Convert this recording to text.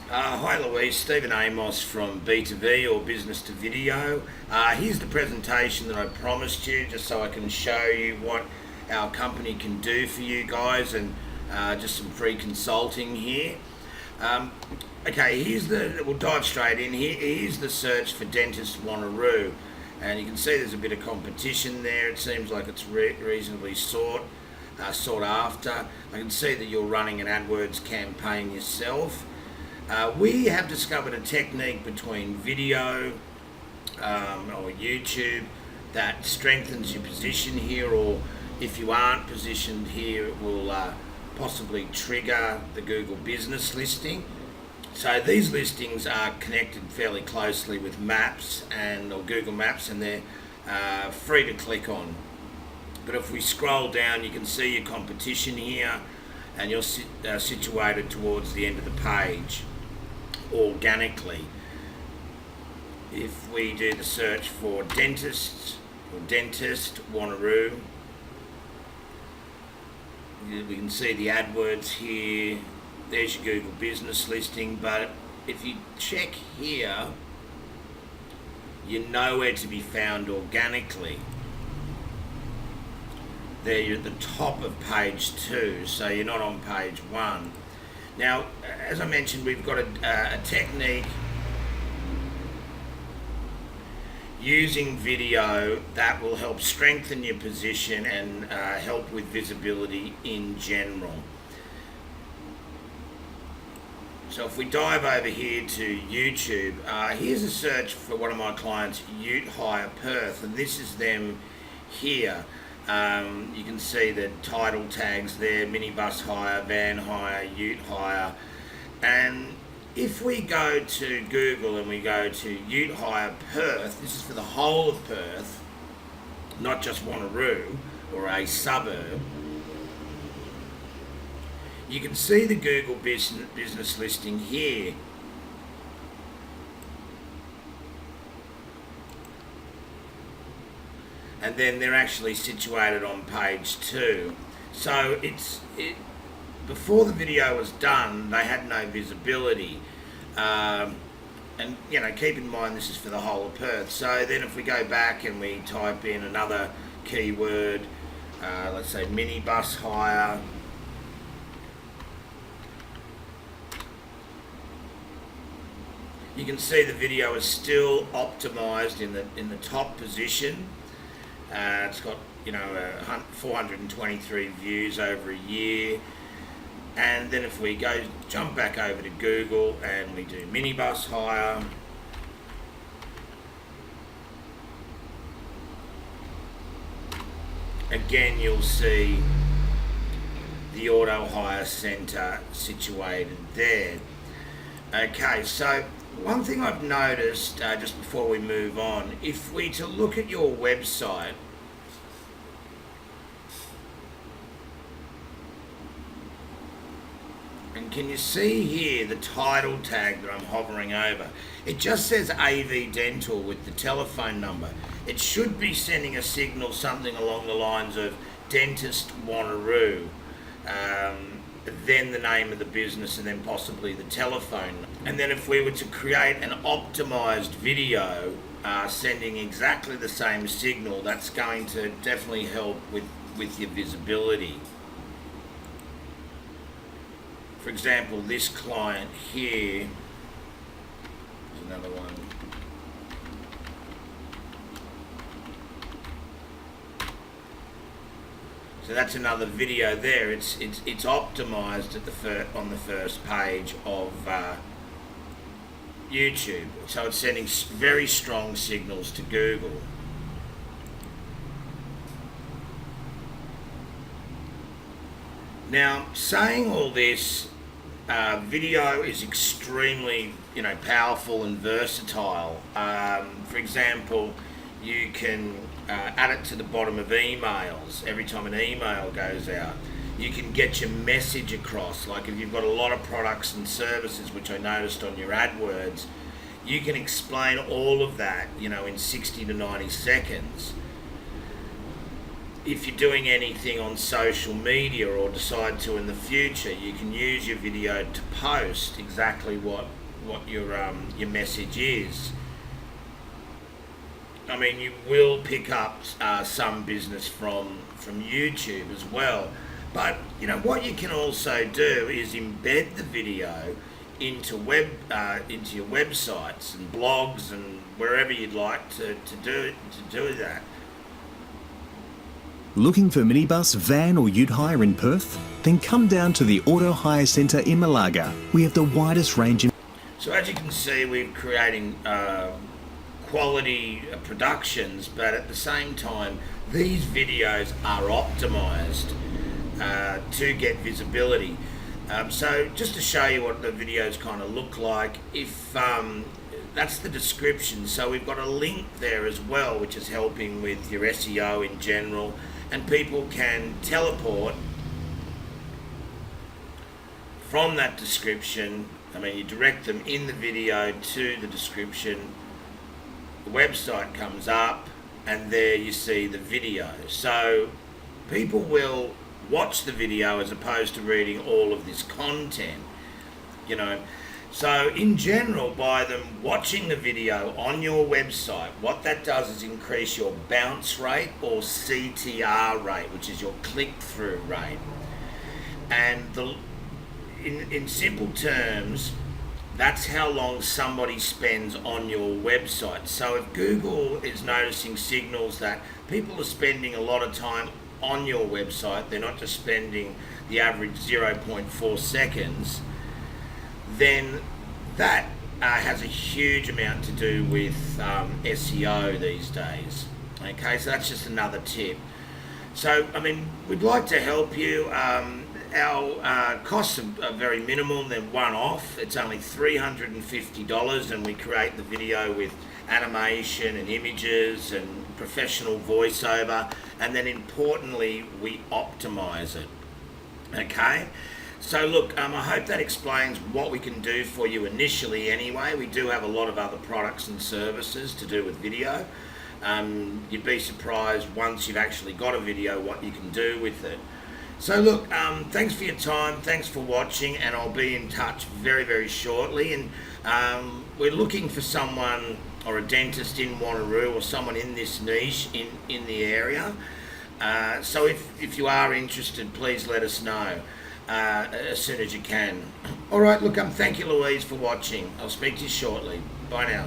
Hi Louise, Stephen Amos from B2B or Business to Video. Here's the presentation that I promised you just so I can show you what our company can do for you guys and just some free consulting here. Um, okay, we'll dive straight in here. Here's the search for Dentist Wanneroo. And you can see there's a bit of competition there. It seems like it's reasonably sought after. I can see that you're running an AdWords campaign yourself. We have discovered a technique between video or YouTube that strengthens your position here, or if you aren't positioned here, it will possibly trigger the Google business listing. So these listings are connected fairly closely with Maps or Google Maps, and they're free to click on. But if we scroll down, you can see your competition here, and you're situated towards the end of the page organically. If we do the search for dentist Wanneroo, we can see the AdWords here. There's your Google business listing, but if you check here, you're nowhere to be found organically. There you're at the top of page 2, so you're not on page 1. Now, as I mentioned, we've got a technique using video that will help strengthen your position and help with visibility in general. So if we dive over here to YouTube, here's a search for one of my clients, Ute Hire Perth, and this is them here. You can see the title tags there: minibus hire, van hire, ute hire. And if we go to Google and we go to Ute Hire Perth, this is for the whole of Perth, not just Wanneroo or a suburb. You can see the Google business listing here. And then they're actually situated on page 2. So before the video was done, they had no visibility. And keep in mind this is for the whole of Perth. So then if we go back and we type in another keyword, let's say minibus hire, you can see the video is still optimized in the top position. It's got 423 views over a year. And then if we jump back over to Google and we do minibus hire, again you'll see the auto hire centre situated there. Okay, so one thing I've noticed just before we move on, if we to look at your website, and can you see here the title tag that I'm hovering over? It just says AV Dental with the telephone number. It should be sending a signal something along the lines of Dentist Wanneroo, then the name of the business, and then possibly the telephone. And then if we were to create an optimized video sending exactly the same signal, that's going to definitely help with your visibility. For example, this client here is another one. So that's another video there. It's optimized on the first page of YouTube. So it's sending very strong signals to Google. Now, saying all this, video is extremely, powerful and versatile. For example, you can add it to the bottom of emails every time an email goes out. You can get your message across, like if you've got a lot of products and services, which I noticed on your AdWords, you can explain all of that, in 60 to 90 seconds. if you're doing anything on social media or decide to in the future, you can use your video to post exactly what your message is. I mean, you will pick up some business from YouTube as well, but you know what you can also do is embed the video into your websites and blogs and wherever you'd like to do that. Looking for minibus, van or ute hire in Perth? Then come down to the Auto Hire Centre in Malaga. We have the widest range in... So as you can see, we're creating quality productions, but at the same time, these videos are optimized to get visibility. So just to show you what the videos kind of look like, if that's the description, so we've got a link there as well, which is helping with your SEO in general, and people can teleport from that description. I mean, you direct them in the video to the description, the website comes up, and there you see the video. So people will watch the video as opposed to reading all of this content, you know. So in general, by them watching the video on your website, what that does is increase your bounce rate or CTR rate, which is your click-through rate. And in simple terms, that's how long somebody spends on your website. So if Google is noticing signals that people are spending a lot of time on your website, they're not just spending the average 0.4 seconds, then that has a huge amount to do with SEO these days. Okay, so that's just another tip. So, I mean, we'd like to help you. Our costs are very minimal. They're one-off. It's only $350, and we create the video with animation and images and professional voiceover, and then importantly, we optimize it. Okay? So look, I hope that explains what we can do for you initially anyway. We do have a lot of other products and services to do with video. You'd be surprised once you've actually got a video what you can do with it. So look, thanks for your time, thanks for watching, and I'll be in touch very, very shortly. And we're looking for someone or a dentist in Wanneroo or someone in this niche in the area. So if you are interested, please let us know as soon as you can. All right, look, thank you, Louise, for watching. I'll speak to you shortly. Bye now.